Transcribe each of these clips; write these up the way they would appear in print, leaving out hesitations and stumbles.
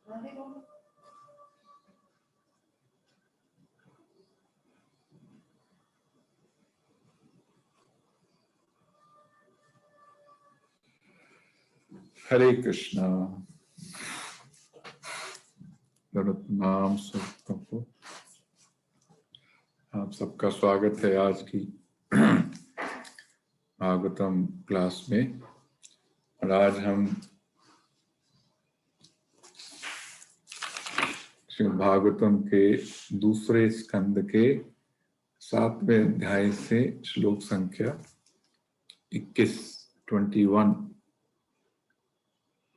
हरे कृष्णा। नाम सबको को आप सबका स्वागत है आज की भागवतम क्लास में। और आज हम श्रीमद् भागवतम के दूसरे स्कंद के 7वें अध्याय से श्लोक संख्या 21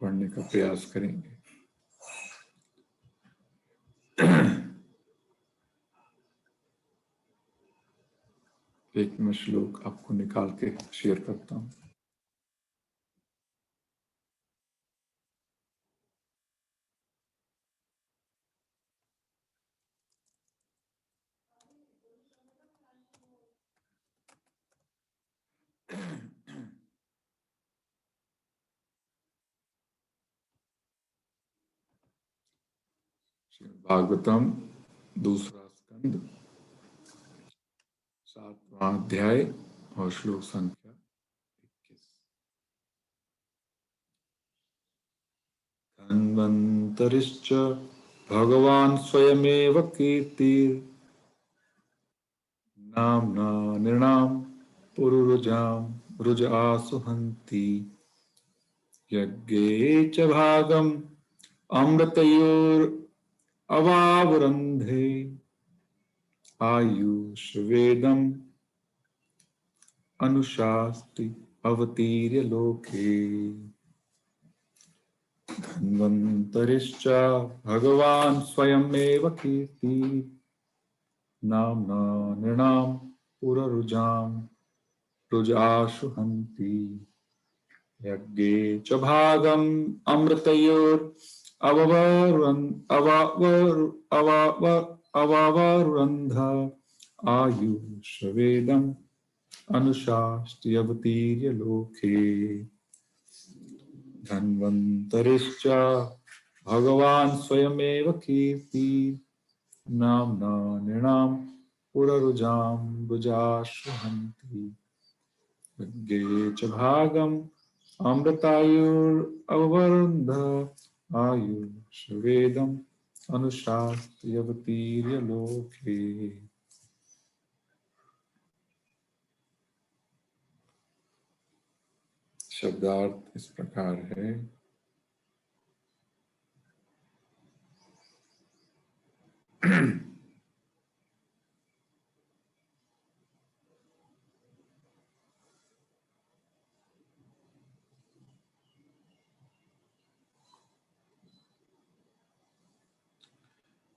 पढ़ने का प्रयास करेंगे। एक मैं श्लोक आपको निकाल के शेयर करता हूँ। भागवतम दूसरा स्कंद 7वां अध्याय और श्लोक संख्या 21। धन्वन्तरिश्च भगवान् स्वयमेव कीर्तिर् नाम्ना नृणां पुरुरुजां रुज आसुहन्ति यज्ञे च भागम् अमृतयोर् अवावरुन्धे आयुष्वेदम् अनुशास्ति अवतीर्य लोके। धन्वन्तरिश्च भगवान् स्वयमेव कीर्ति नाम्ना नृणां पुरुरुजां रुज आशुहन्ति यज्ञे च भागम् अमृतयोर् अवावरुन्ध आयुष्वेदम् अनुशास्ति अवतीर्य लोके। धन्वन्तरिश्च भगवान् स्वयमेव कीर्ति नाम्ना नृणां पुरुरुजां रुजाशुहन्ति यज्ञे च भागम् अमृतायुरवरुन्ध आयुष्वेदम् अनुशास्ति अवतीर्य लोके। शब्दार्थ इस प्रकार है।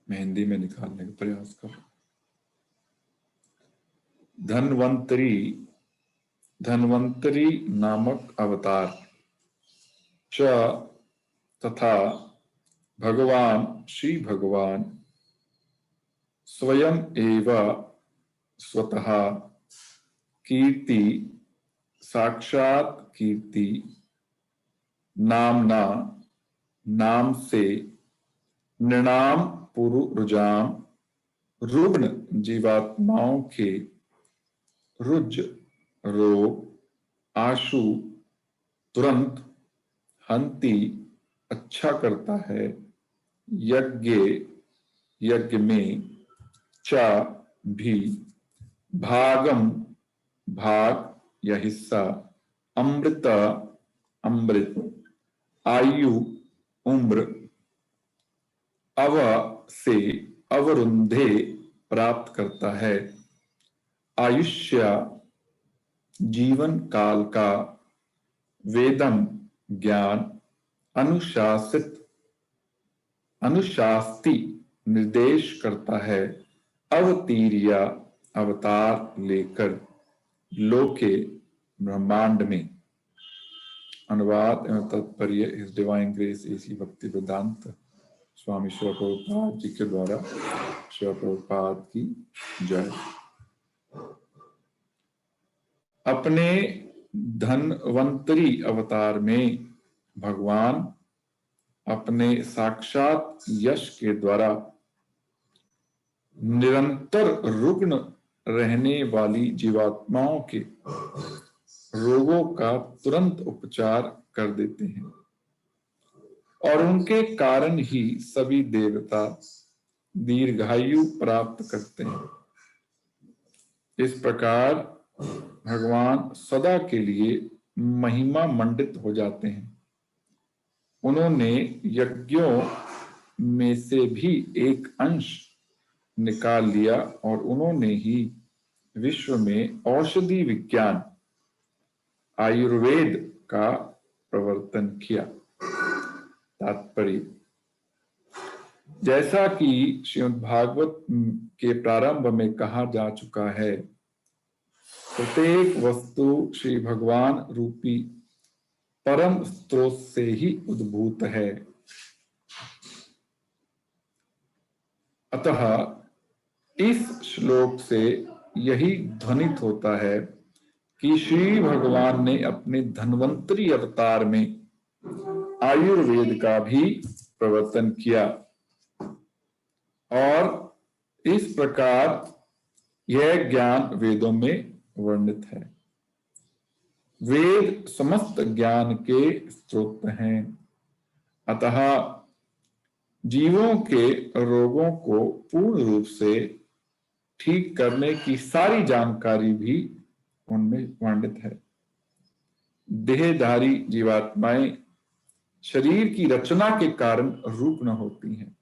मैं हिंदी में निकालने का प्रयास कर रहा हूं। धन्वंतरी नामक अवतार च तथा भगवान श्री भगवान स्वयं एव स्वतः कीर्ति साक्षात कीर्ति नामना नाम से नृणाम पुरुरुजाम रुग्ण जीवात्माओं के रुज रोग आशु तुरंत हंति अच्छा करता है यज्ञ में चा भी भागम भाग या हिस्सा अमृत आयु उम्र अव से अवरुंधे प्राप्त करता है आयुष्य जीवन काल का वेदम ज्ञान अनुशास्ति निर्देश करता है अवतीर्य अवतार लेकर लोके ब्रह्मांड में। अनुवाद एवं तात्पर्य हिज डिवाइन ग्रेस एसी भक्ति वेदांत स्वामी श्री प्रभुपाद जी के द्वारा। श्री प्रभुपाद की जय। अपने धन्वंतरी अवतार में भगवान अपने साक्षात यश के द्वारा निरंतर रुग्ण रहने वाली जीवात्माओं के रोगों का तुरंत उपचार कर देते हैं और उनके कारण ही सभी देवता दीर्घायु प्राप्त करते हैं। इस प्रकार भगवान सदा के लिए महिमा मंडित हो जाते हैं। उन्होंने यज्ञों में से भी एक अंश निकाल लिया और उन्होंने ही विश्व में औषधि विज्ञान आयुर्वेद का प्रवर्तन किया। तात्पर्य, जैसा कि श्रीमद् भागवत के प्रारंभ में कहा जा चुका है, प्रत्येक वस्तु श्री भगवान रूपी परम स्रोत से ही उद्भूत है। अतः इस श्लोक से यही ध्वनित होता है कि श्री भगवान ने अपने धन्वंतरी अवतार में आयुर्वेद का भी प्रवर्तन किया और इस प्रकार यह ज्ञान वेदों में वर्णित है। वेद समस्त ज्ञान के स्रोत हैं। अतः जीवों के रोगों को पूर्ण रूप से ठीक करने की सारी जानकारी भी उनमें वर्णित है। देहधारी जीवात्माएं शरीर की रचना के कारण रुग्ण होती हैं।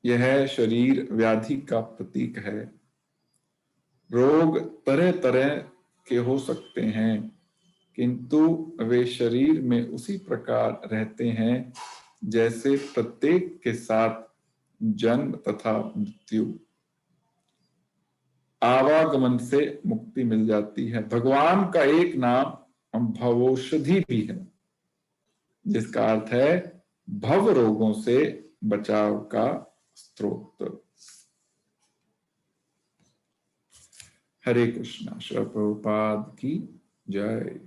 यह शरीर व्याधि का प्रतीक है। रोग तरह तरह के हो सकते हैं, किंतु वे शरीर में उसी प्रकार रहते हैं जैसे प्रत्येक के साथ जन्म तथा मृत्यु। आवागमन से मुक्ति मिल जाती है। भगवान का एक नाम भवौषधि भी है, जिसका अर्थ है भव रोगों से बचाव का स्रोत। हरे कृष्णा। श्रील प्रभुपाद की जय।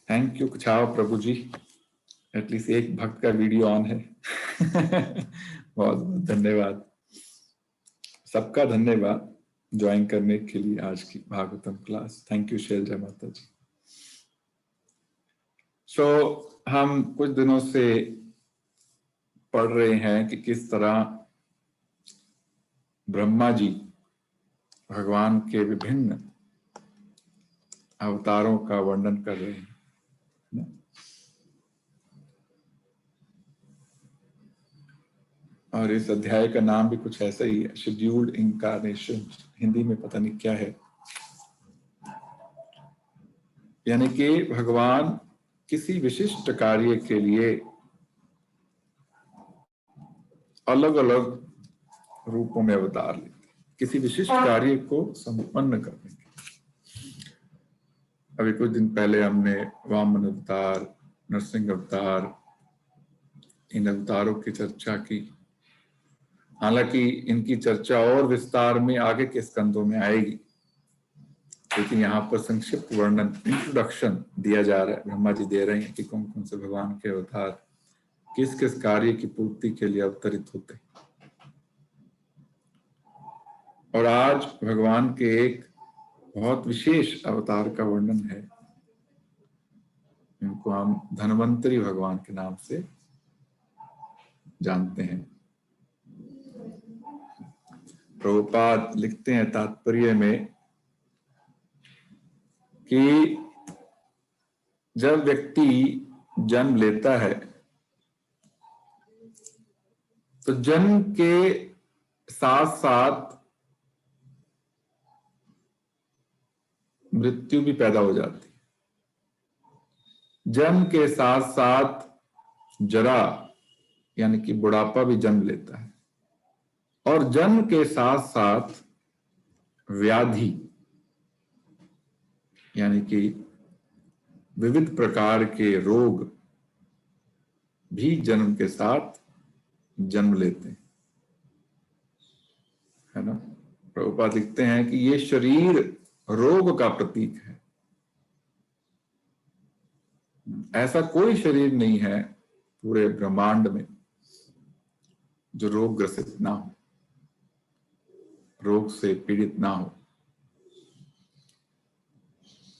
थैंक यू कुछाव प्रभु जी, एटलीस्ट एक भक्त का वीडियो ऑन है। बहुत बहुत धन्यवाद, सबका धन्यवाद ज्वाइन करने के लिए आज की Bhagavatam class. Thank you Shailaja Mata ji. हम कुछ दिनों से पढ़ रहे हैं कि किस तरह ब्रह्मा जी भगवान के विभिन्न अवतारों का वर्णन कर रहे हैं। और इस अध्याय का नाम भी कुछ ऐसा ही है, शेड्यूल्ड इनकार्नेशन। हिंदी में पता नहीं क्या है, यानी कि भगवान किसी विशिष्ट कार्य के लिए अलग अलग रूपों में अवतार लेते हैं, किसी विशिष्ट कार्य को संपन्न करने के। अभी कुछ दिन पहले हमने वामन अवतार, नरसिंह अवतार, इन अवतारों की चर्चा की। हालांकि इनकी चर्चा और विस्तार में आगे के स्कंदों में आएगी, लेकिन यहाँ पर संक्षिप्त वर्णन, इंट्रोडक्शन दिया जा रहा है। ब्रह्मा जी दे रहे हैं कि कौन कौन से भगवान के अवतार किस किस कार्य की पूर्ति के लिए अवतरित होते हैं। और आज भगवान के एक बहुत विशेष अवतार का वर्णन है। इनको हम धन्वंतरी भगवान के नाम से जानते हैं। प्रभुपाद लिखते हैं तात्पर्य में कि जब व्यक्ति जन्म लेता है तो जन्म के साथ साथ मृत्यु भी पैदा हो जाती है। जन्म के साथ साथ जरा यानी कि बुढ़ापा भी जन्म लेता है, और जन्म के साथ साथ व्याधि यानी कि विविध प्रकार के रोग भी जन्म के साथ जन्म लेते हैं, है ना। प्रभुपाद लिखते हैं कि ये शरीर रोग का प्रतीक है। ऐसा कोई शरीर नहीं है पूरे ब्रह्मांड में जो रोग ग्रसित ना हो, रोग से पीड़ित ना हो।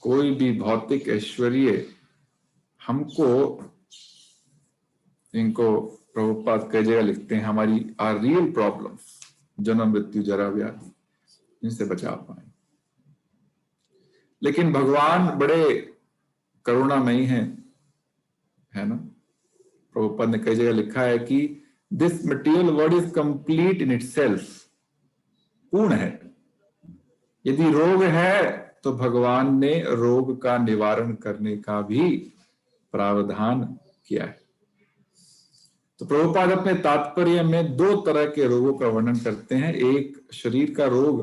कोई भी भौतिक ऐश्वर्य हमको, इनको प्रभुपाद कई जगह लिखते हैं, हमारी आर रियल प्रॉब्लम्स, जन्म मृत्यु जरा व्याधि, इनसे बचा पाए। लेकिन भगवान बड़े करुणामयी हैं, है ना। प्रभुपाद ने कई जगह लिखा है कि this material world is complete in itself, पूर्ण है। यदि रोग है तो भगवान ने रोग का निवारण करने का भी प्रावधान किया है। तो प्रभुपाद अपने तात्पर्य में दो तरह के रोगों का वर्णन करते हैं। एक शरीर का रोग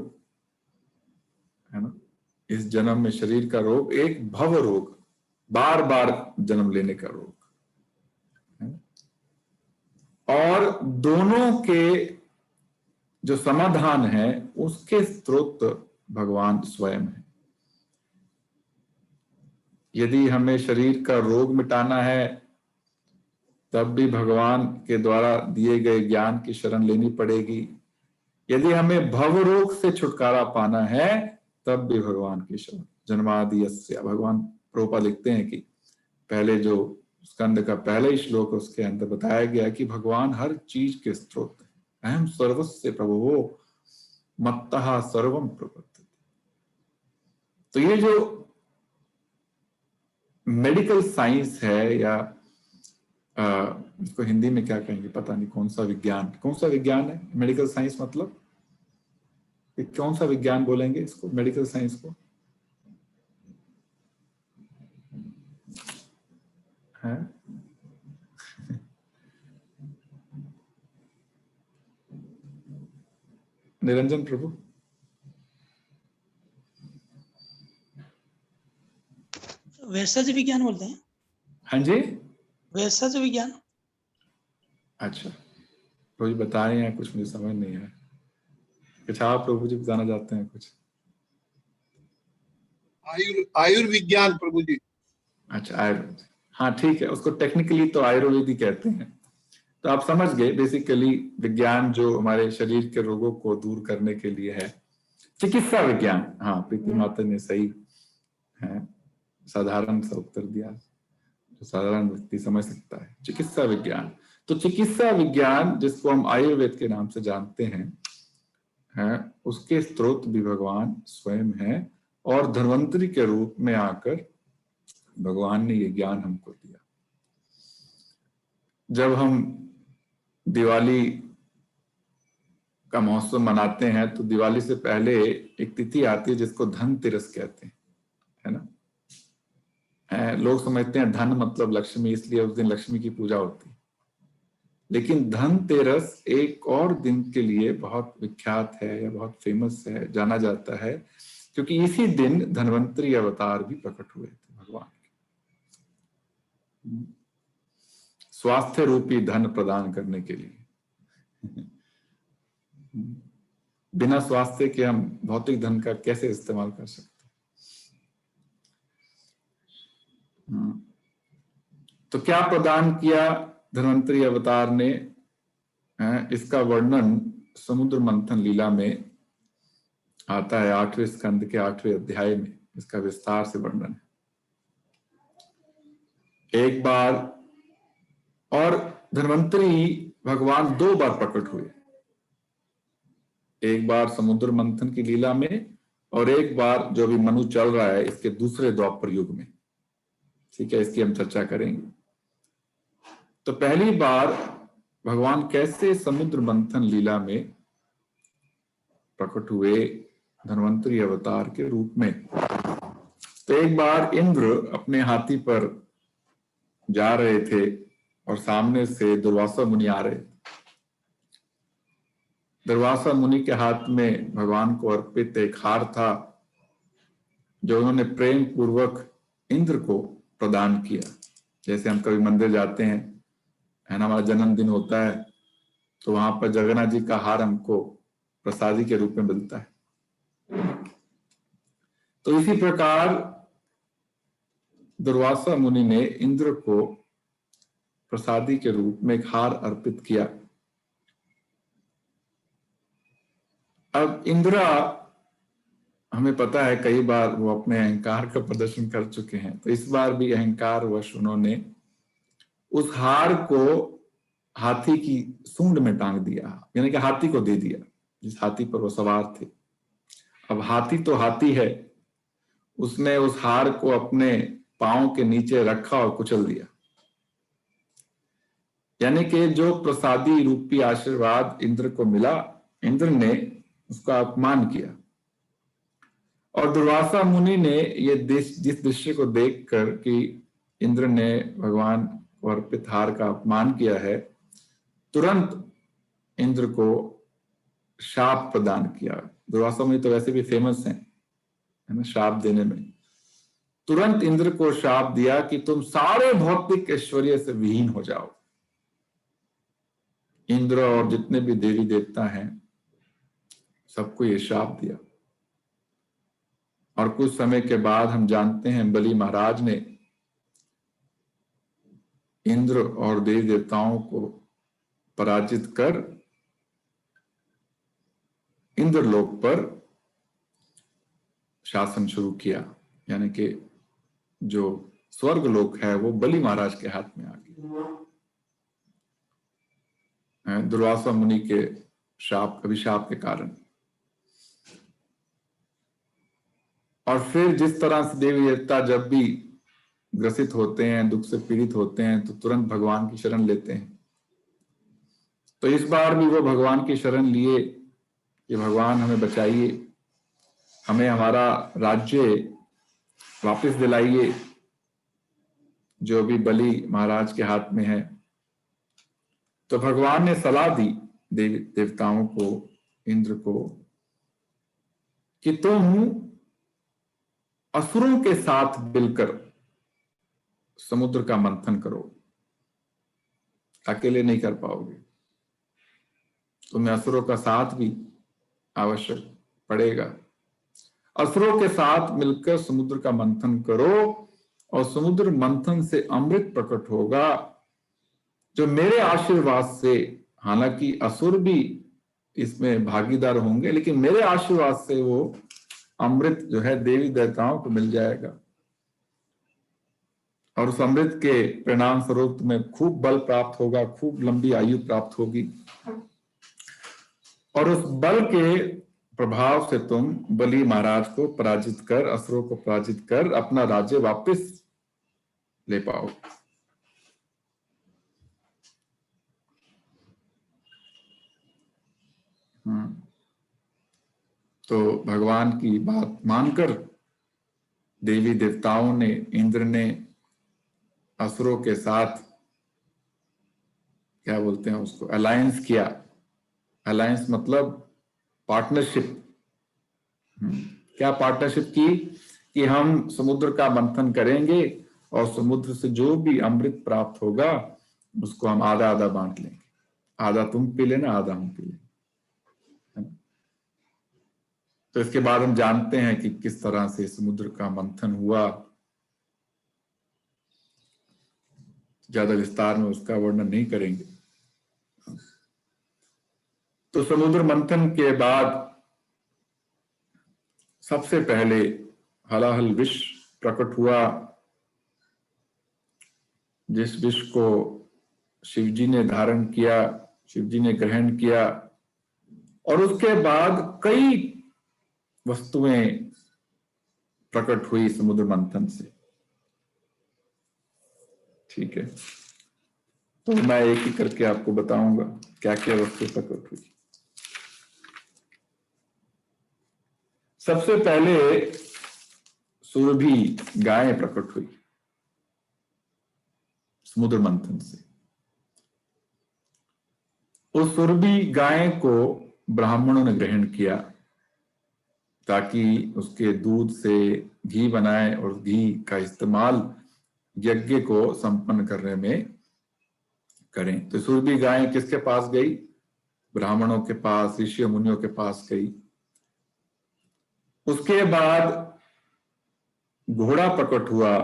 है ना, इस जन्म में शरीर का रोग, एक भव रोग, बार बार जन्म लेने का रोग, और दोनों के जो समाधान है उसके स्रोत भगवान स्वयं है। यदि हमें शरीर का रोग मिटाना है तब भी भगवान के द्वारा दिए गए ज्ञान की शरण लेनी पड़ेगी। यदि हमें भव रोग से छुटकारा पाना है तब भी भगवान की शरण। जन्मादि यस्य, भगवान प्रभुपाद लिखते हैं कि पहले जो स्कंद का पहला ही श्लोक है उसके अंदर बताया गया कि भगवान हर चीज के स्रोत है। अहम सर्वस्य प्रभुवो मत्तः सर्वम प्रवर्तते। तो ये जो मेडिकल साइंस है, या इसको हिंदी में क्या कहेंगे पता नहीं, कौन सा विज्ञान है मेडिकल साइंस, मतलब कौन सा विज्ञान बोलेंगे इसको, मेडिकल साइंस को? है निरंजन प्रभु? वैसा विज्ञान बोलते हैं। हाँ जी, वैसा विज्ञान। अच्छा, प्रभु जी बता रहे हैं, कुछ मुझे समझ नहीं है। कुछ आप प्रभु जी बताना चाहते हैं कुछ? आयुर्विज्ञान प्रभु जी। अच्छा, आयुर्वेद, हाँ ठीक है, उसको टेक्निकली तो आयुर्वेद ही कहते हैं। तो आप समझ गए, बेसिकली विज्ञान जो हमारे शरीर के रोगों को दूर करने के लिए है। चिकित्सा विज्ञान, हाँ प्रीति माता ने सही है, साधारण सा उत्तर दिया जो साधारण व्यक्ति समझ सकता है। चिकित्सा विज्ञान, तो चिकित्सा विज्ञान जिसको हम आयुर्वेद के नाम से जानते हैं, उसके स्रोत भी भगवान स्वयं है, और धन्वंतरी के रूप में आकर भगवान ने ये ज्ञान हमको दिया। जब हम दिवाली का महोत्सव मनाते हैं तो दिवाली से पहले एक तिथि आती है जिसको धनतेरस कहते हैं, है ना। लोग समझते हैं धन मतलब लक्ष्मी, इसलिए उस दिन लक्ष्मी की पूजा होती है। लेकिन धनतेरस एक और दिन के लिए बहुत विख्यात है या बहुत फेमस है, जाना जाता है, क्योंकि इसी दिन धन्वंतरी अवतार भी प्रकट हुए थे भगवान के, स्वास्थ्य रूपी धन प्रदान करने के लिए। बिना स्वास्थ्य के हम भौतिक धन का कैसे इस्तेमाल कर सकते हैं? तो क्या प्रदान किया धन्वंतरी अवतार ने? इसका वर्णन समुद्र मंथन लीला में आता है, 8वें स्कंद के 8वें अध्याय में इसका विस्तार से वर्णन है। एक बार, और धन्वंतरी भगवान 2 बार प्रकट हुए, एक बार समुद्र मंथन की लीला में और एक बार जो अभी मनु चल रहा है इसके दूसरे द्वापर युग में। ठीक है, इसकी हम चर्चा करेंगे। तो पहली बार भगवान कैसे समुद्र मंथन लीला में प्रकट हुए धन्वंतरी अवतार के रूप में? तो एक बार इंद्र अपने हाथी पर जा रहे थे और सामने से दुर्वासा मुनि आ रहे थे। दुर्वासा मुनि के हाथ में भगवान को अर्पित एक हार था जो उन्होंने प्रेम पूर्वक इंद्र को प्रदान किया। जैसे हम कभी मंदिर जाते हैं, है ना, हमारा जन्मदिन होता है तो वहां पर जगन्नाथ जी का हार हमको प्रसादी के रूप में मिलता है। तो इसी प्रकार दुर्वासा मुनि ने इंद्र को प्रसादी के रूप में एक हार अर्पित किया। अब इंद्रा, हमें पता है कई बार वो अपने अहंकार का प्रदर्शन कर चुके हैं, तो इस बार भी अहंकार वश उन्होंने उस हार को हाथी की सूंड में टांग दिया, यानी कि हाथी को दे दिया जिस हाथी पर वो सवार थे। अब हाथी तो हाथी है, उसने उस हार को अपने पांव के नीचे रखा और कुचल दिया, यानी कि जो प्रसादी रूपी आशीर्वाद इंद्र को मिला, इंद्र ने उसका अपमान किया। और दुर्वासा मुनि ने ये जिस दृश्य को देखकर कि इंद्र ने भगवान को अर्पित हार का अपमान किया है, तुरंत इंद्र को शाप प्रदान किया। दुर्वासा मुनि तो वैसे भी फेमस हैं, है ना, शाप देने में। तुरंत इंद्र को शाप दिया कि तुम सारे भौतिक ऐश्वर्य से विहीन हो जाओ। इंद्र और जितने भी देवी देवता हैं सबको ये शाप दिया। और कुछ समय के बाद हम जानते हैं बलि महाराज ने इंद्र और देवी देवताओं को पराजित कर इंद्रलोक पर शासन शुरू किया, यानी कि जो स्वर्ग लोक है वो बलि महाराज के हाथ में आ गया, दुर्वासा मुनि के अभिशाप के कारण। और फिर जिस तरह से देवी देवता जब भी ग्रसित होते हैं, दुख से पीड़ित होते हैं, तो तुरंत भगवान की शरण लेते हैं। तो इस बार भी वो भगवान की शरण लिए कि भगवान हमें बचाइए, हमें हमारा राज्य वापस दिलाइए जो भी बलि महाराज के हाथ में है। तो भगवान ने सलाह दी देवी देवताओं को, इंद्र को, कि तुम असुरों के साथ मिलकर समुद्र का मंथन करो, अकेले नहीं कर पाओगे, तुम्हें असुरों का साथ भी आवश्यक पड़ेगा। असुरों के साथ मिलकर समुद्र का मंथन करो और समुद्र मंथन से अमृत प्रकट होगा जो मेरे आशीर्वाद से, हालांकि असुर भी इसमें भागीदार होंगे, लेकिन मेरे आशीर्वाद से वो अमृत जो है देवी देवताओं को मिल जाएगा। और उस अमृत के परिणाम स्वरूप तुम्हें खूब बल प्राप्त होगा, खूब लंबी आयु प्राप्त होगी। और उस बल के प्रभाव से तुम बलि महाराज को पराजित कर, असुरों को पराजित कर अपना राज्य वापस ले पाओ। तो भगवान की बात मानकर देवी देवताओं ने, इंद्र ने असुरों के साथ, क्या बोलते हैं उसको, अलायंस किया। अलायंस मतलब पार्टनरशिप। क्या पार्टनरशिप की कि हम समुद्र का मंथन करेंगे और समुद्र से जो भी अमृत प्राप्त होगा उसको हम आधा आधा बांट लेंगे, आधा तुम पी लेना, आधा हम पी लेंगे। तो इसके बाद हम जानते हैं कि किस तरह से समुद्र का मंथन हुआ। ज्यादा विस्तार में उसका वर्णन नहीं करेंगे। तो समुद्र मंथन के बाद सबसे पहले हलाहल विष प्रकट हुआ, जिस विष को शिवजी ने धारण किया, शिवजी ने ग्रहण किया। और उसके बाद कई वस्तुएं प्रकट हुई समुद्र मंथन से। ठीक है, तो मैं एक ही करके आपको बताऊंगा क्या क्या वस्तु प्रकट हुई। सबसे पहले सुरभि गाय प्रकट हुई समुद्र मंथन से। उस सुरभि गाय को ब्राह्मणों ने ग्रहण किया ताकि उसके दूध से घी बनाए और घी का इस्तेमाल यज्ञ को संपन्न करने में करें। तो सुरभि गाय किसके पास गई? ब्राह्मणों के पास, ऋषि मुनियों के पास गई। उसके बाद घोड़ा प्रकट हुआ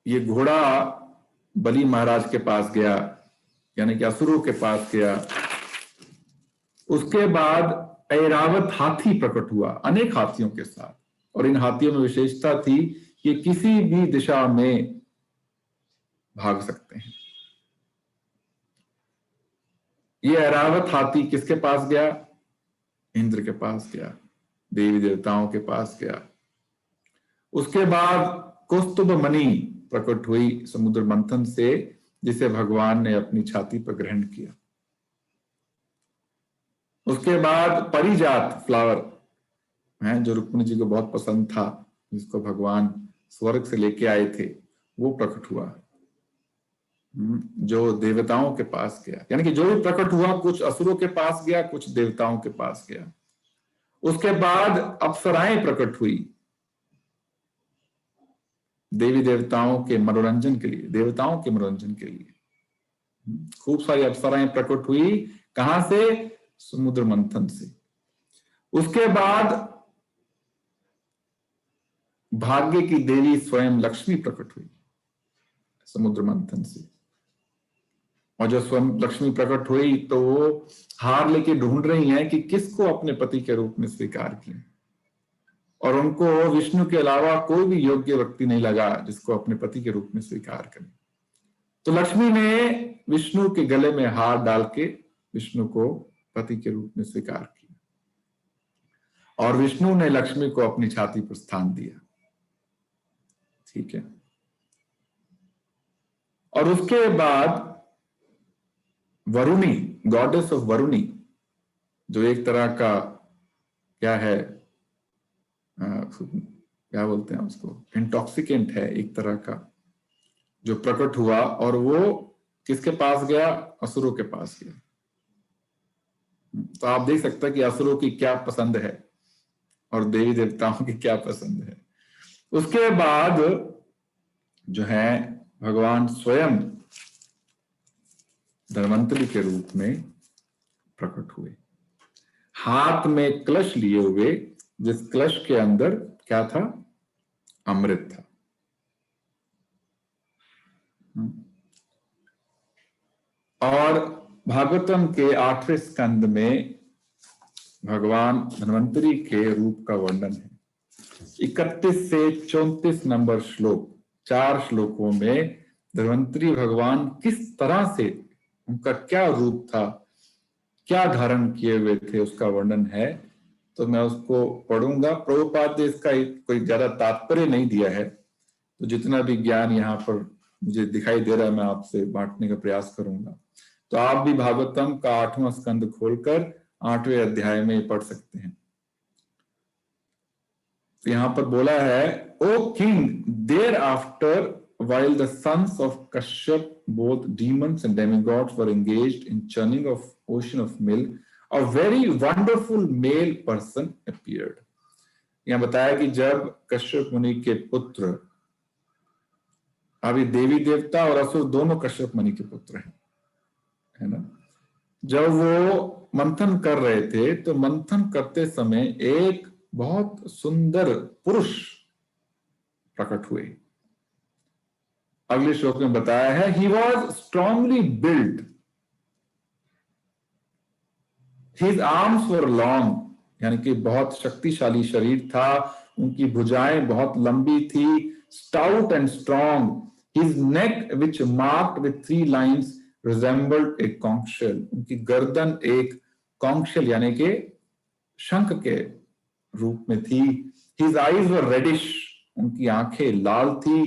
ये घोड़ा बलि महाराज के पास गया, यानी कि असुरों के पास गया। उसके बाद ऐरावत हाथी प्रकट हुआ अनेक हाथियों के साथ, और इन हाथियों में विशेषता थी कि किसी भी दिशा में भाग सकते हैं। ये ऐरावत हाथी किसके पास गया? इंद्र के पास गया, देवी देवताओं के पास गया। उसके बाद कौस्तुभ मणि प्रकट हुई समुद्र मंथन से, जिसे भगवान ने अपनी छाती पर ग्रहण किया। उसके बाद परिजात फ्लावर है, जो रुक्मिणी जी को बहुत पसंद था, जिसको भगवान स्वर्ग से लेके आए थे, वो प्रकट हुआ, जो देवताओं के पास गया। यानी कि जो भी प्रकट हुआ, कुछ असुरों के पास गया, कुछ देवताओं के पास गया। उसके बाद अप्सराएं प्रकट हुई देवी देवताओं के मनोरंजन के लिए, देवताओं के मनोरंजन के लिए खूब सारी अप्सराएं प्रकट हुई। कहां से? समुद्र मंथन से। उसके बाद भाग्य की देवी स्वयं लक्ष्मी प्रकट हुई समुद्र मंथन से। और जब स्वयं लक्ष्मी प्रकट हुई तो वो हार लेके ढूंढ रही हैं कि किसको अपने पति के रूप में स्वीकार किया, और उनको विष्णु के अलावा कोई भी योग्य व्यक्ति नहीं लगा जिसको अपने पति के रूप में स्वीकार करे। तो लक्ष्मी ने विष्णु के गले में हार डाल के विष्णु को पति के रूप में स्वीकार किया, और विष्णु ने लक्ष्मी को अपनी छाती पर स्थान दिया। ठीक है। और उसके बाद वरुणी, गॉडेस ऑफ वरुणी, जो एक तरह का क्या है, क्या बोलते हैं उसको, इंटॉक्सिकेंट है एक तरह का, जो प्रकट हुआ, और वो किसके पास गया? असुरों के पास गया। तो आप देख सकते हैं कि असुरों की क्या पसंद है और देवी देवताओं की क्या पसंद है। उसके बाद जो है भगवान स्वयं धन्वंतरि के रूप में प्रकट हुए, हाथ में कलश लिए हुए, जिस कलश के अंदर क्या था? अमृत था। और भागवतम के 8वें स्कंद में भगवान धन्वंतरि के रूप का वर्णन है। 31 से 34 नंबर श्लोक, 4 श्लोकों में धन्वंतरि भगवान किस तरह से, उनका क्या रूप था, क्या धारण किए हुए थे, उसका वर्णन है। तो मैं उसको पढ़ूंगा। प्रभुपाद ने इसका कोई ज्यादा तात्पर्य नहीं दिया है, तो जितना भी ज्ञान यहाँ पर मुझे दिखाई दे रहा है मैं आपसे बांटने का प्रयास करूंगा। तो आप भी भागवतम का 8वां स्कंद खोलकर 8वें अध्याय में पढ़ सकते हैं। तो यहाँ पर बोला है, O king, thereafter while the sons of Kashyap, both demons and demigods, were engaged in churning of ocean of milk, a very wonderful male person appeared. यहाँ बताया कि जब कश्यप मुनि के पुत्र, अभी देवी देवता और असुर दोनों कश्यप मुनि के पुत्र हैं, है ना, जब वो मंथन कर रहे थे तो मंथन करते समय एक बहुत सुंदर पुरुष प्रकट हुए। अगले श्लोक में बताया है, he was strongly built, his arms were long, यानी कि बहुत शक्तिशाली शरीर था, उनकी भुजाएं बहुत लंबी थी, stout and strong, his neck which marked with 3 lines resembled a conch shell, उनकी गर्दन एक conch shell यानी कि शंख के रूप में थी। his eyes were reddish, उनकी आंखें लाल थी,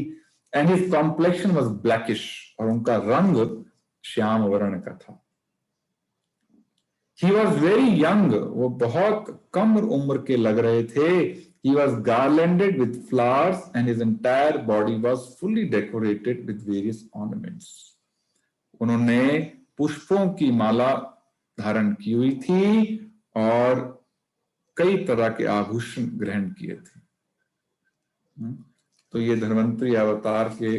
and his complexion was blackish, और उनका रंग श्याम वर्ण का था। He was very young, वो बहुत कम उम्र के लग रहे थे। He was garlanded with flowers and his entire body was fully decorated with various ornaments. उन्होंने पुष्पों की माला धारण की हुई थी और कई तरह के आभूषण ग्रहण किए थे। तो ये धन्वंतरि अवतार के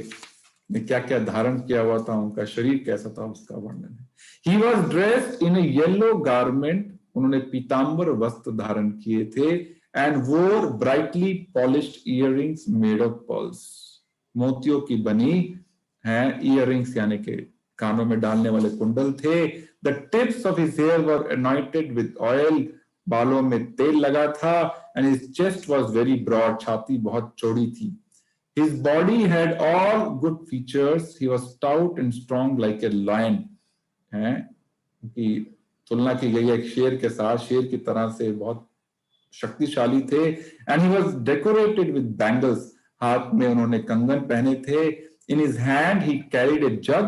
ने क्या क्या धारण किया हुआ था, उनका शरीर कैसा था, उसका वर्णन है। He was dressed in a yellow garment, उन्होंने पीतांबर वस्त्र धारण किए थे, and wore brightly polished earrings made of pearls, मोतियों की बनी हैं, ईयरिंग्स यानी कि कानों में डालने वाले कुंडल थे। The tips of his hair were anointed with oil, बालों में तेल लगा था। And his chest was very broad, छाती बहुत चौड़ी थी। His body had all good features. He was stout and strong like a lion. है कि तुलना की गई है एक शेर के साथ, शेर की तरह से बहुत शक्तिशाली थे। And he was decorated with bangles. हाथ में उन्होंने कंगन पहने थे। In his hand he carried a jug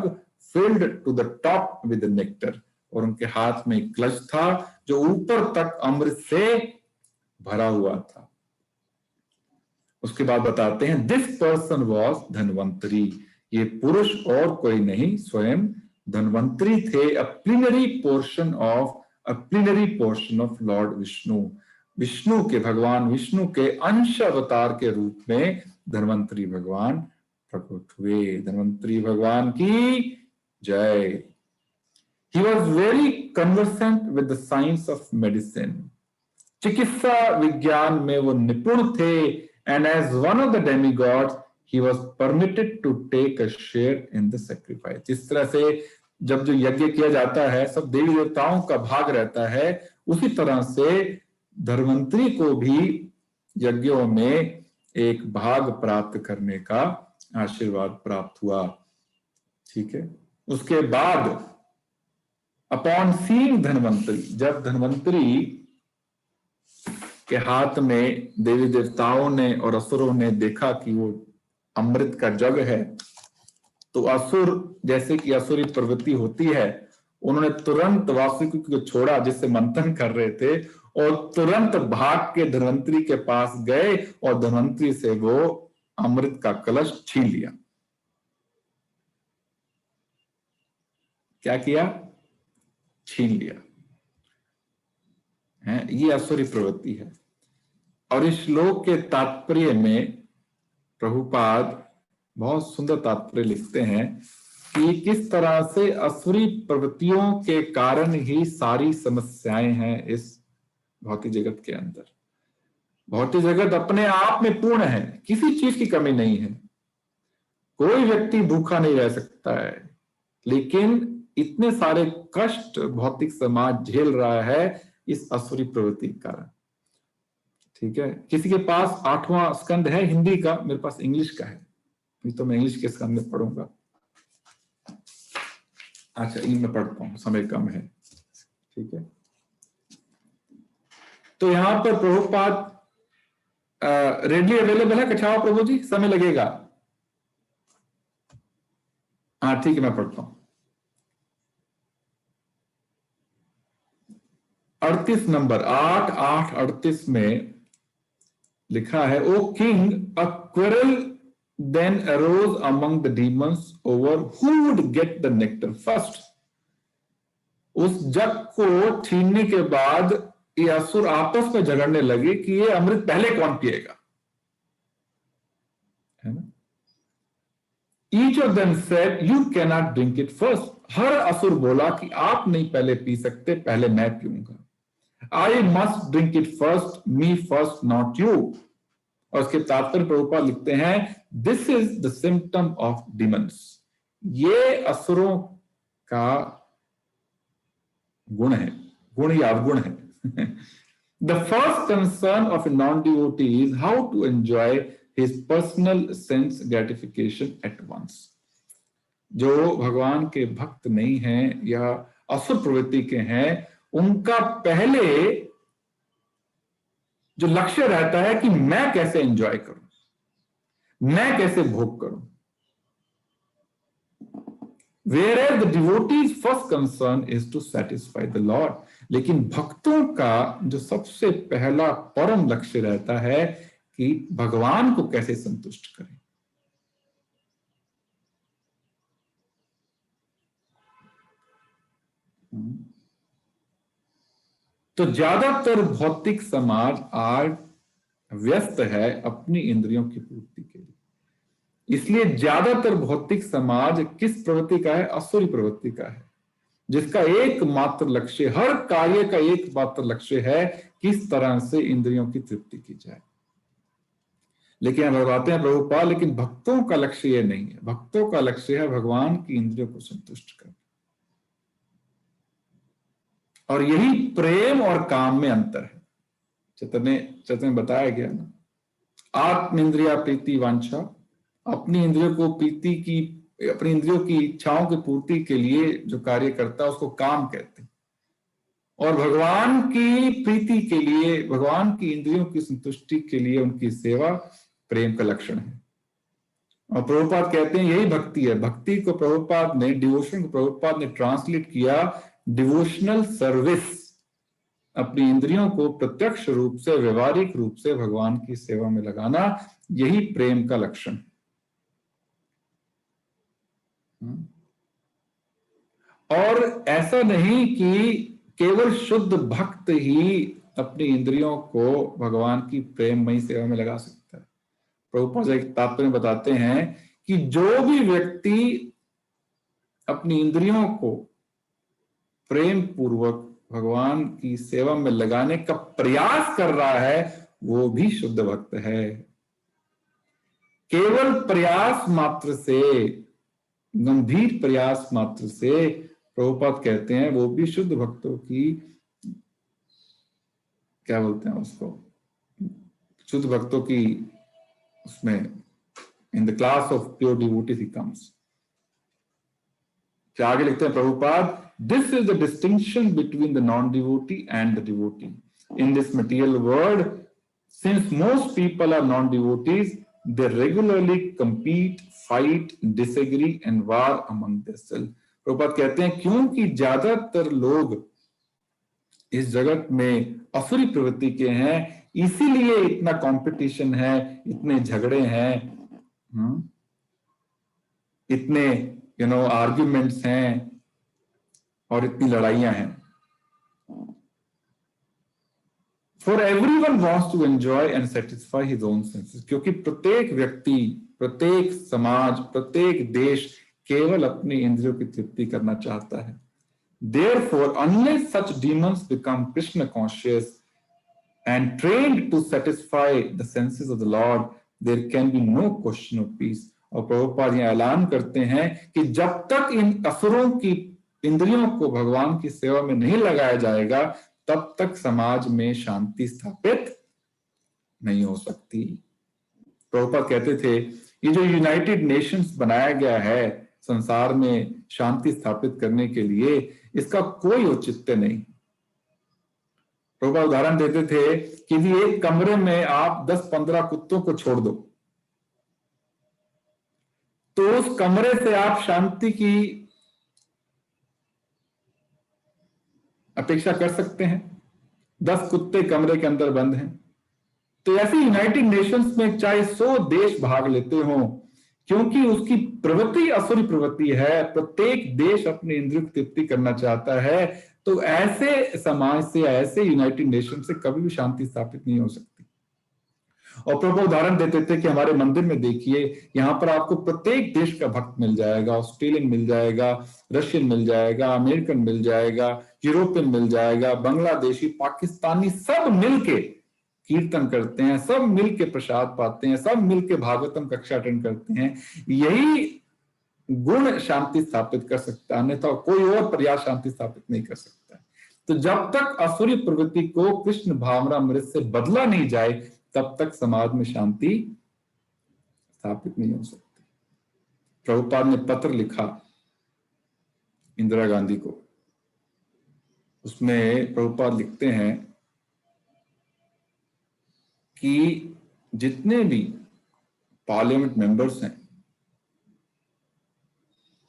filled to the top with the nectar. और उनके हाथ में एक कलश था जो ऊपर तक अमृत से भरा हुआ था। उसके बाद बताते हैं दिस पर्सन वॉज धन्वंतरी, ये पुरुष और कोई नहीं स्वयं धन्वंतरी थे। A plenary portion of Lord Vishnu, Vishnu के भगवान विष्णु के अंश अवतार के रूप में धन्वंतरी भगवान प्रकट हुए। धन्वंतरी भगवान की जय। He was very conversant with the science of medicine. चिकित्सा विज्ञान में वो निपुण थे। And as one of the demigods, he was permitted to take a share in the sacrifice. जिस तरह से जब जो यज्ञ किया जाता है सब देवी देवताओं का भाग रहता है, उसी तरह से धन्वंतरी को भी यज्ञों में एक भाग प्राप्त करने का आशीर्वाद प्राप्त हुआ। ठीक है। उसके बाद अपॉन सीइंग धन्वंतरी, जब धन्वंतरी के हाथ में देवी देवताओं ने और असुरों ने देखा कि वो अमृत का जग है, तो असुर, जैसे कि असुरी प्रवृत्ति होती है, उन्होंने तुरंत वासुकी को छोड़ा जिससे मंथन कर रहे थे और तुरंत भाग के धन्वंतरी के पास गए और धन्वंतरी से वो अमृत का कलश छीन लिया। क्या किया? छीन लिया। ये असुरी प्रवृत्ति है। और इस श्लोक के तात्पर्य में प्रभुपाद बहुत सुंदर तात्पर्य लिखते हैं कि किस तरह से असुरी प्रवृत्तियों के कारण ही सारी समस्याएं हैं इस भौतिक जगत के अंदर। भौतिक जगत अपने आप में पूर्ण है, किसी चीज की कमी नहीं है, कोई व्यक्ति भूखा नहीं रह सकता है, लेकिन इतने सारे कष्ट भौतिक समाज झेल रहा है इस असुरी प्रवृत्ति के कारण। ठीक है। किसी के पास 8वां स्कंद है हिंदी का, मेरे पास इंग्लिश का है, नहीं तो मैं इंग्लिश के स्कंद में पढ़ूंगा। अच्छा, में पढ़ता हूं, समय कम है। ठीक है। तो यहां पर प्रभुपाद रेडली अवेलेबल है कछावा प्रभु जी? समय लगेगा? हाँ ठीक है, मैं पढ़ता हूं। 38 नंबर 8:38 में लिखा है, O king, a quarrel then arose among the demons over who would get the nectar first. उस जग को छीनने के बाद ये असुर आपस में झगड़ने लगे कि ये अमृत पहले कौन पिएगा, है ना? Each of them said, you cannot drink it first. हर असुर बोला कि आप नहीं पहले पी सकते, पहले मैं पीऊंगा। I must drink it first, me first, not you. और उसके तात्पर्य प्रभुपाद लिखते हैं, this is the symptom of demons. ये असुरों का गुण है, गुण या अवगुण है। The first concern of a non-devotee is how to enjoy his personal sense gratification at once. जो भगवान के भक्त नहीं हैं या असुर प्रवृत्ति के हैं, उनका पहले जो लक्ष्य रहता है कि मैं कैसे एंजॉय करूं, मैं कैसे भोग करूं। Whereas the devotee's first concern is to satisfy the Lord. लेकिन भक्तों का जो सबसे पहला परम लक्ष्य रहता है कि भगवान को कैसे संतुष्ट करें। तो ज्यादातर भौतिक समाज आज व्यस्त है अपनी इंद्रियों की पूर्ति के लिए। इसलिए ज्यादातर भौतिक समाज किस प्रवृत्ति का है? असुरी प्रवृत्ति का है, जिसका एकमात्र लक्ष्य, हर कार्य का एकमात्र लक्ष्य है किस तरह से इंद्रियों की तृप्ति की जाए। लेकिन हम बताते हैं प्रभुपाद, लेकिन भक्तों का लक्ष्य ये नहीं है। भक्तों का लक्ष्य है भगवान की इंद्रियों को संतुष्ट करना। और यही प्रेम और काम में अंतर है। चैतन्य बताया गया ना, आत्म इंद्रिया प्रीति वांछा, अपनी इंद्रियों को प्रीति की, अपनी इंद्रियों की इच्छाओं की पूर्ति के लिए जो कार्य करता है उसको काम कहते हैं, और भगवान की प्रीति के लिए, भगवान की इंद्रियों की संतुष्टि के लिए उनकी सेवा प्रेम का लक्षण है। और प्रभुपाद कहते हैं यही भक्ति है। भक्ति को प्रभुपाद ने, डिवोशन को प्रभुपाद ने ट्रांसलेट किया डिवोशनल सर्विस, अपनी इंद्रियों को प्रत्यक्ष रूप से, व्यवहारिक रूप से भगवान की सेवा में लगाना, यही प्रेम का लक्षण। और ऐसा नहीं कि केवल शुद्ध भक्त ही अपनी इंद्रियों को भगवान की प्रेममयी सेवा में लगा सकता है। प्रभुपाद एक तात्पर्य बताते हैं कि जो भी व्यक्ति अपनी इंद्रियों को प्रेम पूर्वक भगवान की सेवा में लगाने का प्रयास कर रहा है, वो भी शुद्ध भक्त है। केवल प्रयास मात्र से, गंभीर प्रयास मात्र से, प्रभुपाद कहते हैं वो भी शुद्ध भक्तों की, क्या बोलते हैं उसको, शुद्ध भक्तों की उसमें, in the class of pure devotees he comes. आगे लिखते हैं Prabhupada, this is the distinction between the non devotee and the devotee in this material world, since most people are non devotees, they regularly compete, fight, disagree and war among themselves. Prabhupada कहते हैं क्योंकि ज्यादातर लोग इस जगत में असुरी प्रवृत्ति के हैं, इसीलिए इतना कंपटीशन है, इतने झगड़े हैं, इतने आर्ग्यूमेंट्स हैं और इतनी लड़ाइयां हैं। For everyone wants to enjoy and satisfy his own senses. क्योंकि प्रत्येक व्यक्ति, प्रत्येक समाज, प्रत्येक देश केवल अपनी इंद्रियों की तृप्ति करना चाहता है। Therefore, unless such demons become Krishna conscious and trained to satisfy the senses of the Lord, there can be no question of peace. और प्रभुपाद ये ऐलान करते हैं कि जब तक इन असुरों की इंद्रियों को भगवान की सेवा में नहीं लगाया जाएगा, तब तक समाज में शांति स्थापित नहीं हो सकती। प्रभुपाद कहते थे ये जो यूनाइटेड नेशंस बनाया गया है संसार में शांति स्थापित करने के लिए, इसका कोई औचित्य नहीं। प्रभुपाद उदाहरण देते थे कि एक कमरे में आप 10-15 कुत्तों को छोड़ दो तो उस कमरे से आप शांति की अपेक्षा कर सकते हैं? 10 कुत्ते कमरे के अंदर बंद हैं। तो ऐसे यूनाइटेड नेशंस में चाहे 100 देश भाग लेते हो, क्योंकि उसकी प्रवृत्ति असुरी प्रवृत्ति है, प्रत्येक देश अपनी इंद्रियों की तृप्ति करना चाहता है, तो ऐसे समाज से, ऐसे यूनाइटेड नेशन से कभी भी शांति स्थापित नहीं हो सकती। और प्रभु उदाहरण देते थे कि हमारे मंदिर में देखिए, यहाँ पर आपको प्रत्येक देश का भक्त मिल जाएगा, ऑस्ट्रेलियन मिल जाएगा, रशियन मिल जाएगा, अमेरिकन मिल जाएगा, यूरोपियन मिल जाएगा, बांग्लादेशी, पाकिस्तानी, सब मिलके कीर्तन करते हैं, सब मिलके प्रसाद पाते हैं, सब मिलके भागवतम कक्षा अटेंड करते हैं। यही गुण शांति स्थापित कर सकता है, अन्यथा कोई और प्रयास शांति स्थापित नहीं कर सकता। तो जब तक असुरी प्रवृत्ति को कृष्ण भावनामृत से बदला नहीं जाए, तब तक समाज में शांति स्थापित नहीं हो सकती। प्रभुपाद ने पत्र लिखा इंदिरा गांधी को, उसमें प्रभुपाद लिखते हैं कि जितने भी पार्लियामेंट मेंबर्स हैं,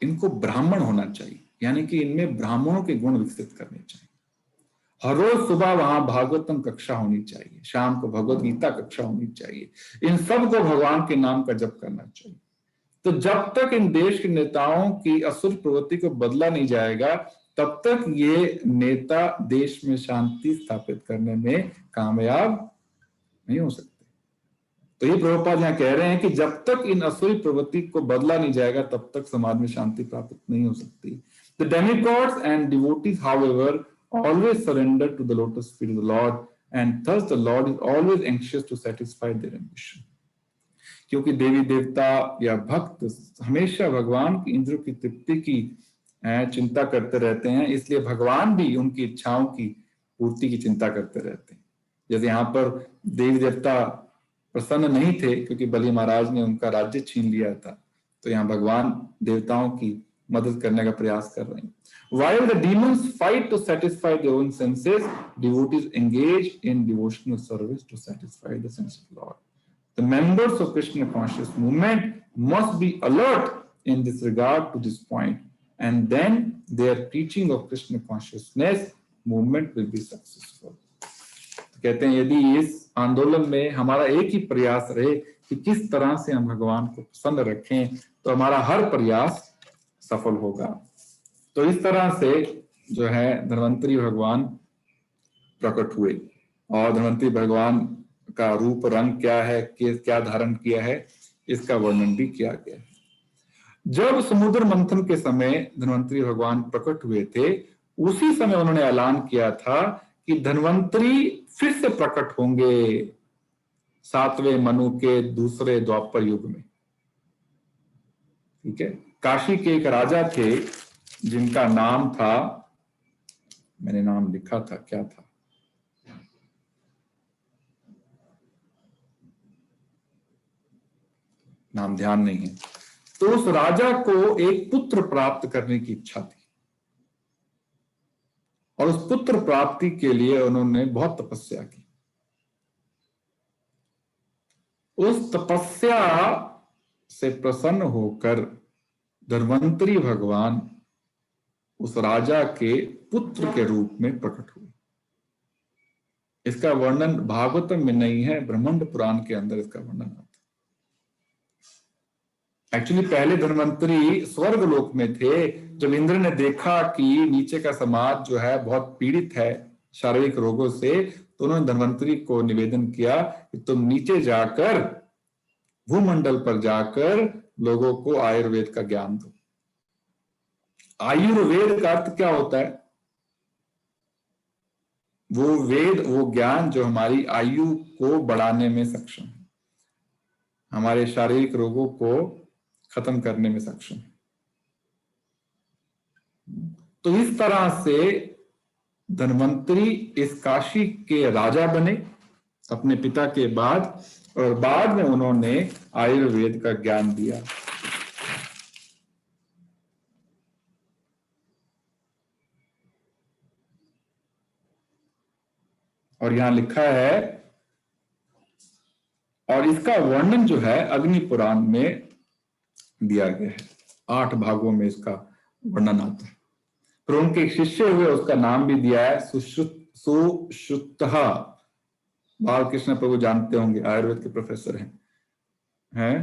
इनको ब्राह्मण होना चाहिए, यानी कि इनमें ब्राह्मणों के गुण विकसित करने चाहिए। हर रोज सुबह वहां भागवतम कक्षा होनी चाहिए, शाम को भगवत गीता कक्षा होनी चाहिए, इन सब को भगवान के नाम का जप करना चाहिए। तो जब तक इन देश के नेताओं की असुर प्रवृत्ति को बदला नहीं जाएगा, तब तक ये नेता देश में शांति स्थापित करने में कामयाब नहीं हो सकते। तो ये प्रभुपाद यहाँ कह रहे हैं कि जब तक इन असुरी प्रवृत्ति को बदला नहीं जाएगा, तब तक समाज में शांति प्राप्त नहीं हो सकती। The demigods and devotees, however, always surrender to the lotus feet of the Lord, and thus the Lord is always anxious to satisfy their ambition. क्योंकि देवी देवता या भक्त हमेशा भगवान की इंद्रियों की तृप्ति की चिंता करते रहते हैं, इसलिए भगवान भी उनकी इच्छाओं की पूर्ति की चिंता करते रहते हैं। जैसे यहाँ पर देवी देवता प्रसन्न नहीं थे क्योंकि बलि महाराज ने उनका राज्य छीन लिया था, तो यहाँ भगवान देवताओं की मदद करने का प्रयास कर रहे हैं। While the demons fight to satisfy their own senses, devotees engage in devotional service to satisfy the sense of Lord. The members of Krishna conscious movement must be alert in this regard to this point, and then their teaching of Krishna consciousness movement will be successful. कहते हैं यदि इस आंदोलन में हमारा एक ही प्रयास रहे कि किस तरह से हम भगवान को प्रसन्न रखें, तो हमारा हर प्रयास सफल होगा। तो इस तरह से जो है धन्वंतरी भगवान प्रकट हुए, और धन्वंतरी भगवान का रूप रंग क्या है, क्या धारण किया है, इसका वर्णन भी किया गया है। जब समुद्र मंथन के समय धन्वंतरी भगवान प्रकट हुए थे, उसी समय उन्होंने ऐलान किया था कि धन्वंतरी फिर से प्रकट होंगे 7वें मनु के दूसरे द्वापर युग में। ठीक है, काशी के एक राजा थे जिनका नाम था, मैंने नाम लिखा था, क्या था, नाम ध्यान नहीं है। तो उस राजा को एक पुत्र प्राप्त करने की इच्छा थी, और उस पुत्र प्राप्ति के लिए उन्होंने बहुत तपस्या की। उस तपस्या से प्रसन्न होकर धन्वंतरी भगवान उस राजा के पुत्र के रूप में प्रकट हुए। इसका वर्णन भागवतम में नहीं है, ब्रह्मांड पुराण के अंदर इसका वर्णन आता है। एक्चुअली पहले धन्वंतरी स्वर्ग लोक में थे। जब इंद्र ने देखा कि नीचे का समाज जो है बहुत पीड़ित है शारीरिक रोगों से, तो उन्होंने धन्वंतरी को निवेदन किया कि तुम नीचे जाकर भूमंडल पर जाकर लोगों को आयुर्वेद का ज्ञान दो। आयुर्वेद का अर्थ क्या होता है? वो वेद, वो ज्ञान जो हमारी आयु को बढ़ाने में सक्षम है, हमारे शारीरिक रोगों को खत्म करने में सक्षम है। तो इस तरह से धन्वंतरी इस काशी के राजा बने अपने पिता के बाद, और बाद में उन्होंने आयुर्वेद का ज्ञान दिया। और यहां लिखा है, और इसका वर्णन जो है अग्नि पुराण में दिया गया है। 8 भागों में इसका वर्णन आता है। फिर उनके एक शिष्य हुए, उसका नाम भी दिया है सुश्रुतः। बालकृष्ण प्रभु जानते होंगे, आयुर्वेद के प्रोफेसर हैं।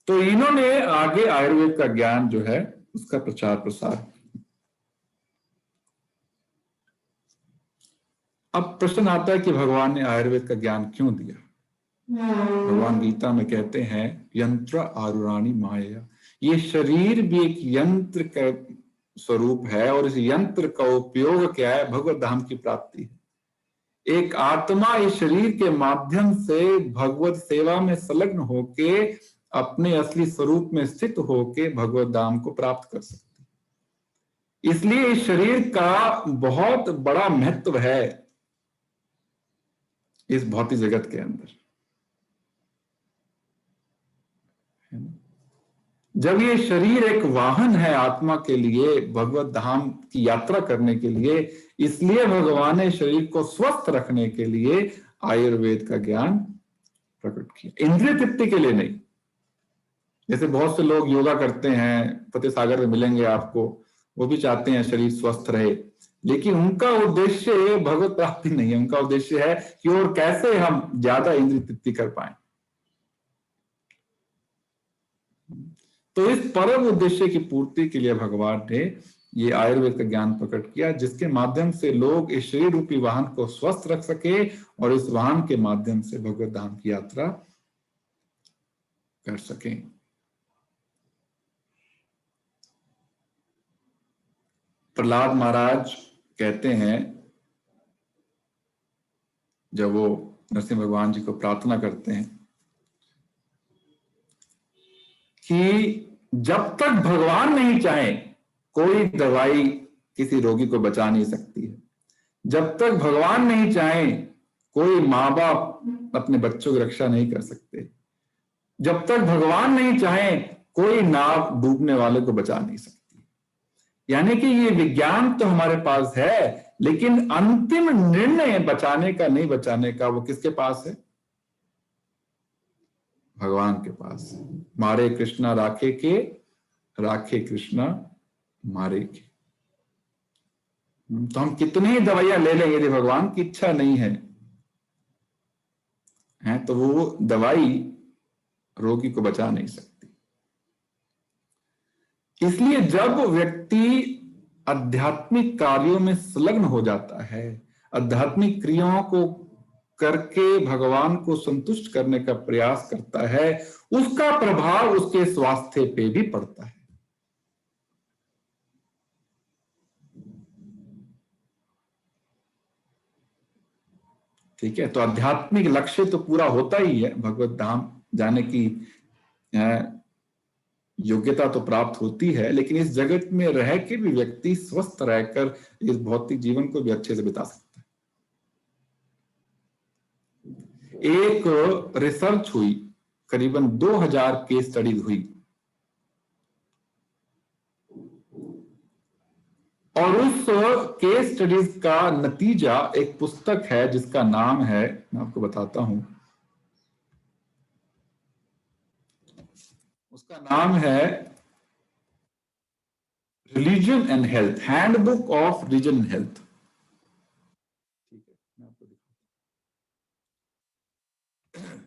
तो इन्होंने आगे आयुर्वेद का ज्ञान जो है उसका प्रचार प्रसार। अब प्रश्न आता है कि भगवान ने आयुर्वेद का ज्ञान क्यों दिया? भगवान गीता में कहते हैं, यंत्र आरुराणी माया, ये शरीर भी एक यंत्र का स्वरूप है, और इस यंत्र का उपयोग क्या है? भगवत धाम की प्राप्ति है। एक आत्मा इस शरीर के माध्यम से भगवत सेवा में संलग्न होके अपने असली स्वरूप में स्थित होके भगवत धाम को प्राप्त कर सकती है। इसलिए इस शरीर का बहुत बड़ा महत्व है इस भौतिक जगत के अंदर। जब ये शरीर एक वाहन है आत्मा के लिए, भगवत धाम की यात्रा करने के लिए, इसलिए भगवान ने शरीर को स्वस्थ रखने के लिए आयुर्वेद का ज्ञान प्रकट किया, इंद्रिय तृप्ति के लिए नहीं। जैसे बहुत से लोग योगा करते हैं, फतेह सागर में मिलेंगे आपको, वो भी चाहते हैं शरीर स्वस्थ रहे, लेकिन उनका उद्देश्य भगवत प्राप्ति नहीं है। उनका उद्देश्य है कि और कैसे हम ज्यादा इंद्रिय तृप्ति कर पाए। तो इस परम उद्देश्य की पूर्ति के लिए भगवान ने ये आयुर्वेद का ज्ञान प्रकट किया, जिसके माध्यम से लोग इस शरीर रूपी वाहन को स्वस्थ रख सके और इस वाहन के माध्यम से भगवत धाम की यात्रा कर सकें। प्रहलाद महाराज कहते हैं, जब वो नरसिंह भगवान जी को प्रार्थना करते हैं कि जब तक भगवान नहीं चाहे कोई दवाई किसी रोगी को बचा नहीं सकती है। जब तक भगवान नहीं चाहे कोई माँ बाप अपने बच्चों की रक्षा नहीं कर सकते। जब तक भगवान नहीं चाहे कोई नाव डूबने वाले को बचा नहीं सकती। यानी कि ये विज्ञान तो हमारे पास है, लेकिन अंतिम निर्णय बचाने का नहीं बचाने का वो किसके पास है? भगवान के पास। मारे कृष्णा राखे के, राखे कृष्णा मारे के। तो हम कितनी ही दवाइयां ले लें, यदि भगवान की इच्छा नहीं है तो वो दवाई रोगी को बचा नहीं सकती। इसलिए जब व्यक्ति आध्यात्मिक कार्यों में संलग्न हो जाता है, आध्यात्मिक क्रियाओं को करके भगवान को संतुष्ट करने का प्रयास करता है, उसका प्रभाव उसके स्वास्थ्य पे भी पड़ता है। ठीक है, तो आध्यात्मिक लक्ष्य तो पूरा होता ही है, भगवत धाम जाने की योग्यता तो प्राप्त होती है, लेकिन इस जगत में रह के भी व्यक्ति स्वस्थ रहकर इस भौतिक जीवन को भी अच्छे से बिता सकता है। एक रिसर्च हुई, करीबन 2000 केस स्टडीज हुई, और उस केस स्टडीज का नतीजा एक पुस्तक है जिसका नाम है, मैं आपको बताता हूं, उसका नाम है religion and health, handbook of religion and health. ठीक है, मैं आपको दिखाता हूं।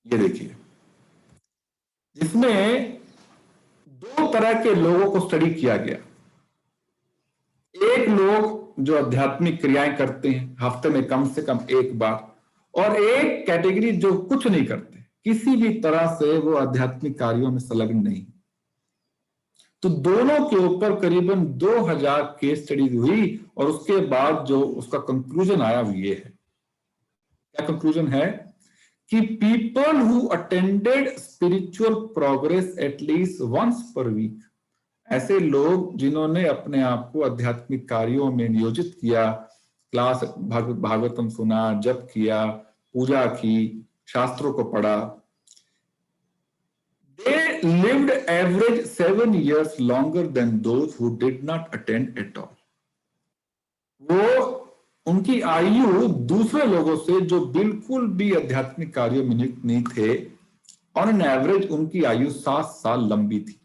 ये देखिए, जिसमें 2 तरह के लोगों को स्टडी किया गया। एक लोग जो आध्यात्मिक क्रियाएं करते हैं हफ्ते में कम से कम एक बार, और एक कैटेगरी जो कुछ नहीं करते, किसी भी तरह से वो आध्यात्मिक कार्यों में संलग्न नहीं। तो दोनों के ऊपर करीबन 2000 केस स्टडीज हुई, और उसके बाद जो उसका कंक्लूजन आया वो ये है। क्या कंक्लूजन है? कि people who attended spiritual progress at least once per week, ऐसे लोग जिन्होंने अपने आप को आध्यात्मिक कार्यों में नियोजित किया, क्लास भागवतम सुना, जप किया, पूजा की, शास्त्रों को पढ़ा, they lived average 7 years longer than those who did not attend at all. वो उनकी आयु दूसरे लोगों से जो बिल्कुल भी आध्यात्मिक कार्यों में नियुक्त नहीं थे, ऑन एन एवरेज उनकी आयु 7 साल लंबी थी।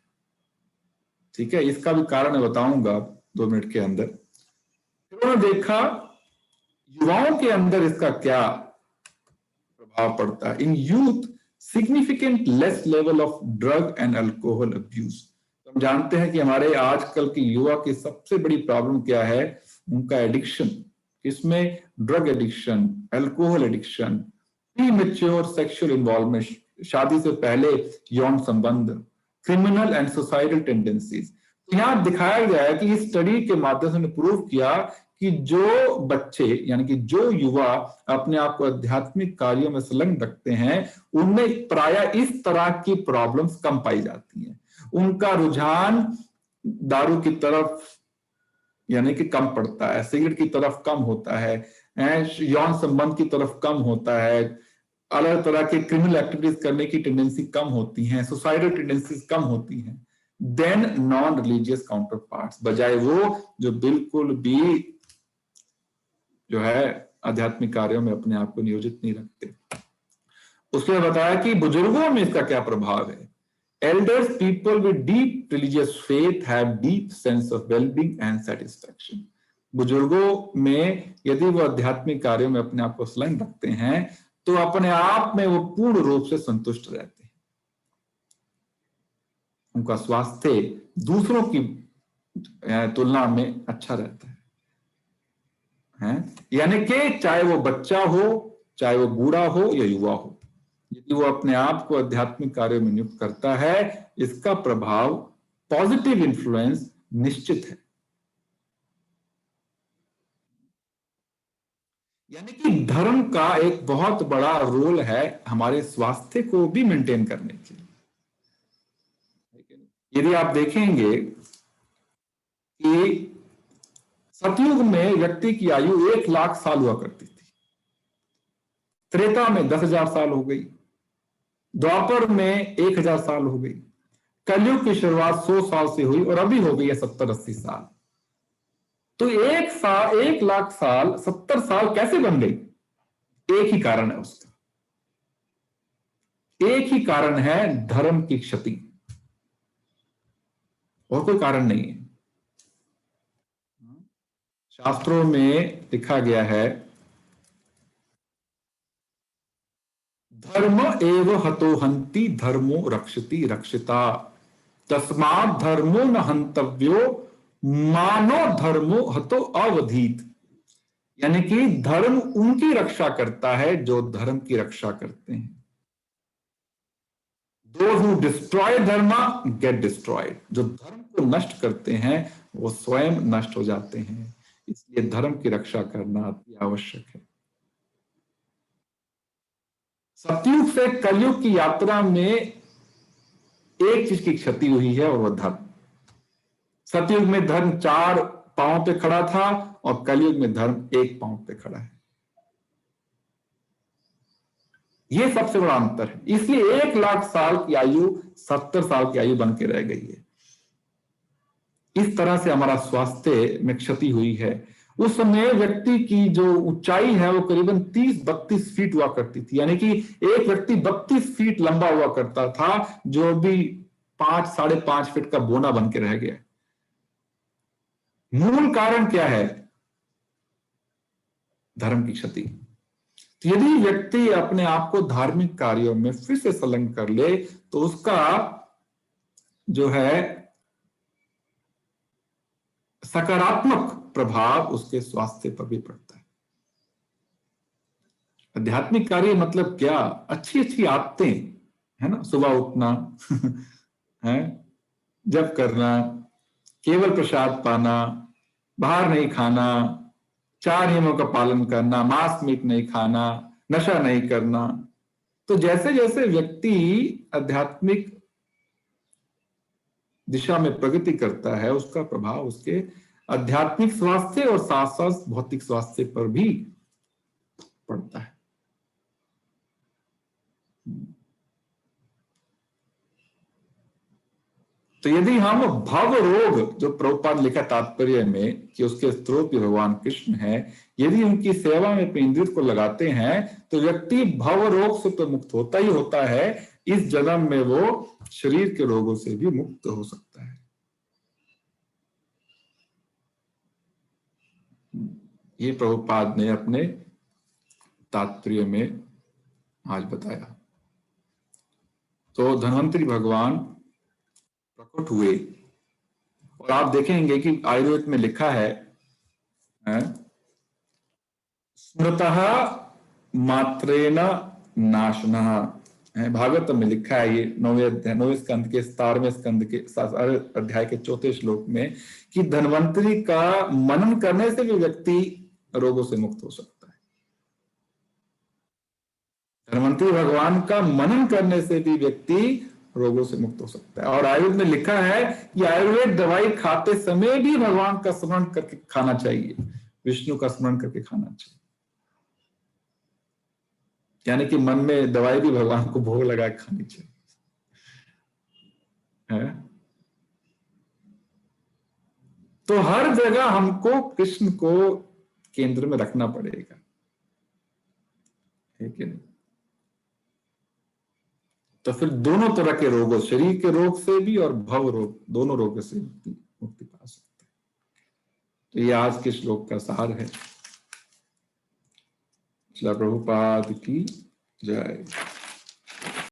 ठीक है, इसका भी कारण मैं बताऊंगा 2 मिनट के अंदर। उन्होंने देखा युवाओं के अंदर इसका क्या प्रभाव पड़ता है। In youth significant less level of drug and alcohol abuse. हम जानते हैं कि हमारे आजकल के युवा की सबसे बड़ी प्रॉब्लम क्या है? उनका एडिक्शन। इसमें drug addiction, alcohol addiction, premature sexual involvement, शादी से पहले यौन संबंध, क्रिमिनल एंड सोसाइटल टेंडेंसीज। यहां दिखाया गया है कि इस स्टडी के माध्यम से प्रूव किया कि जो बच्चे यानी कि जो युवा अपने आप को आध्यात्मिक कार्यों में संलग्न रखते हैं, उनमें प्रायः इस तरह की प्रॉब्लम्स कम पाई जाती हैं। उनका रुझान दारू की तरफ यानी कि कम पड़ता है, सिगरेट की तरफ कम होता है, यौन संबंध की तरफ कम होता है, अलग तरह के क्रिमिनल एक्टिविटीज करने की टेंडेंसी कम होती है, सुसाइडल टेंडेंसीज कम होती हैं than non religious counterparts, बजाय वो जो बिल्कुल भी जो है आध्यात्मिक कार्यों में अपने आप को नियोजित नहीं रखते। उसने बताया कि बुजुर्गों में इसका क्या प्रभाव है। Elders people with deep religious faith have deep sense of wellbeing and satisfaction. बुजुर्गों में यदि वो आध्यात्मिक कार्यों में अपने आप को संलग्न रखते हैं तो अपने आप में वो पूर्ण रूप से संतुष्ट रहते हैं। उनका स्वास्थ्य दूसरों की तुलना में अच्छा रहता है। यानी कि चाहे वो बच्चा हो, चाहे वो बूढ़ा हो या युवा हो, यदि वो अपने आप को आध्यात्मिक कार्यों में नियुक्त करता है, इसका प्रभाव पॉजिटिव इन्फ्लुएंस निश्चित है। यानी कि धर्म का एक बहुत बड़ा रोल है हमारे स्वास्थ्य को भी मेंटेन करने के लिए। यदि आप देखेंगे कि सतयुग में व्यक्ति की आयु 1,00,000 साल हुआ करती थी, त्रेता में 10,000 साल हो गई, द्वापर में 1,000 साल हो गई, कलयुग की शुरुआत 100 साल से हुई और अभी हो गई है 70-80 साल। तो 1,00,000 साल 70 साल कैसे बन गई? एक ही कारण है उसका, एक ही कारण है धर्म की क्षति, और कोई कारण नहीं है। शास्त्रों में लिखा गया है, धर्म एव हतो हंति धर्मो रक्षति रक्षिता, तस्मात् धर्मो न हंतव्यो मानो धर्मो हतो अवधीत। यानी कि धर्म उनकी रक्षा करता है जो धर्म की रक्षा करते हैं। Those who destroy dharma get destroyed। जो धर्म को नष्ट करते हैं वो स्वयं नष्ट हो जाते हैं। इसलिए धर्म की रक्षा करना अति आवश्यक है। सतयुग से कलयुग की यात्रा में एक चीज की क्षति हुई है और वह धर्म। सतयुग में धर्म 4 पांव पे खड़ा था और कलयुग में धर्म 1 पांव पे खड़ा है। यह सबसे बड़ा अंतर है। इसलिए 1,00,000 साल की आयु 70 साल की आयु बन के रह गई है। इस तरह से हमारा स्वास्थ्य में क्षति हुई है। उस समय व्यक्ति की जो ऊंचाई है वो करीबन 30-32 फीट हुआ करती थी, यानी कि एक व्यक्ति 32 फीट लंबा हुआ करता था, जो भी 5-5.5 फीट का बोना बन के रह गया। मूल कारण क्या है? धर्म की क्षति। तो यदि व्यक्ति अपने आप को धार्मिक कार्यों में फिर से संलग्न कर ले तो उसका जो है सकारात्मक प्रभाव उसके स्वास्थ्य पर भी पड़ता है। आध्यात्मिक कार्य मतलब क्या? अच्छी अच्छी आदतें, है ना, सुबह उठना है, जप करना, केवल प्रसाद पाना, बाहर नहीं खाना, 4 नियमों का पालन करना, मांस मीट नहीं खाना, नशा नहीं करना। तो जैसे जैसे व्यक्ति आध्यात्मिक दिशा में प्रगति करता है उसका प्रभाव उसके आध्यात्मिक स्वास्थ्य और साथ साथ भौतिक स्वास्थ्य पर भी पड़ता है। तो यदि हम भव रोग, जो प्रभुपाद लिखा तात्पर्य में कि उसके स्रोत भी भगवान कृष्ण है, यदि उनकी सेवा में अपने इंद्रिय को लगाते हैं तो व्यक्ति भव रोग से तो मुक्त होता ही होता है, इस जन्म में वो शरीर के रोगों से भी मुक्त हो सकता है। ये प्रभुपाद ने अपने तात्पर्य में आज बताया। तो धन्वंतरी भगवान प्रकट हुए और आप देखेंगे कि आयुर्वेद में लिखा है, स्मृतः मात्रेण नाशनः। भागवत में लिखा है, ये 9वें स्कंद के 17वें स्कंद के अध्याय के 4थे श्लोक में, कि धन्वंतरी का मनन करने से भी व्यक्ति रोगों से मुक्त हो सकता है। धन्वंतरी भगवान का मनन करने से भी व्यक्ति रोगों से मुक्त हो सकता है। और आयुर्वेद में लिखा है कि आयुर्वेद दवाई खाते समय भी भगवान का स्मरण करके खाना चाहिए, विष्णु का स्मरण करके खाना चाहिए। यानी कि मन में दवाई भी भगवान को भोग लगा खानी चाहिए, है? तो हर जगह हमको कृष्ण को केंद्र में रखना पड़ेगा, है कि नहीं? तो फिर दोनों तरह के रोगों, शरीर के रोग से भी और भव रोग, दोनों रोगों से मुक्ति पा सकते हैं। तो ये आज के श्लोक का सार है। श्रील प्रभुपाद की जय।